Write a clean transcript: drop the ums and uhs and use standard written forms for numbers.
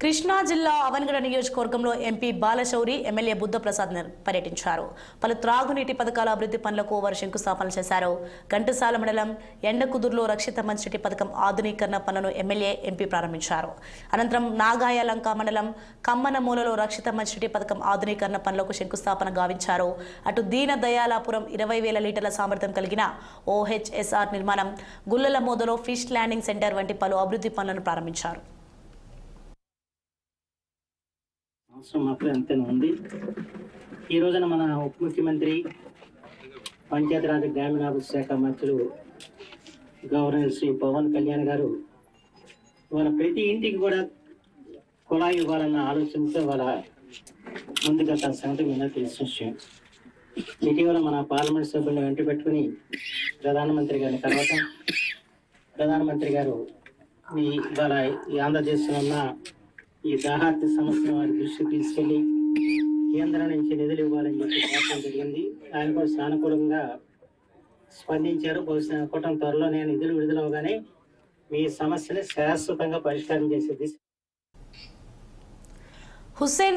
కృష్ణా జిల్లా అవనగడ నియోజకవర్గంలో MP Balashowry MLA Buddha Prasad పర్యటించారు. పలు త్రాగునీటి పథకాల అభివృద్ధి పనులకు వారు శంకుస్థాపనలు చేశారు. ఘంటసాల మండలం ఎండకుదురులో రక్షిత మంచినీటి పథకం ఆధునీకరణ పనులను ఎమ్మెల్యే ఎంపీ ప్రారంభించారు. అనంతరం నాగాయలంక మండలం కమ్మనమూలలో రక్షిత మంచినీటి పథకం ఆధునీకరణ పనులకు శంకుస్థాపన గావించారు. అటు దీన దయాలాపురం 20,000 లీటర్ల సామర్థ్యం కలిగిన OHSR నిర్మాణం, గుల్లల మోదలో ఫిష్ ల్యాండింగ్ సెంటర్ వంటి పలు అభివృద్ధి పనులను ప్రారంభించారు. మాత్రం అంతేనా ఉంది. ఈ రోజున మన ఉప ముఖ్యమంత్రి పంచాయతీరాజ్ గ్రామీణాభివృద్ధి శాఖ మంత్రులు గవర్నర్ శ్రీ పవన్ కళ్యాణ్ గారు వాళ్ళ ప్రతి ఇంటికి కూడా కుళాయి ఇవ్వాలన్న ఆలోచనతో వాళ్ళ ముందుగా తన సంగతి మీద తెలిసిన విషయం. ఇటీవల మన పార్లమెంట్ సభ్యులను వెంట పెట్టుకుని ప్రధానమంత్రి గారిని తర్వాత ప్రధానమంత్రి గారు ఇవాళ ఈ ఆంధ్రదేశంలో ఉన్న ఈ దాహార్తి సమస్యను వారి దృష్టికి తీసుకెళ్లి కేంద్రం నుంచి నిధులు ఇవ్వాలని చెప్పి కోరడం జరిగింది. ఆయన కూడా సానుకూలంగా స్పందించారు. బహుశా అనుకోవటం త్వరలోనే నిధులు విడుదలవగానే మీ సమస్యని శాశ్వతంగా పరిష్కారం చేసేది. హుస్సేన్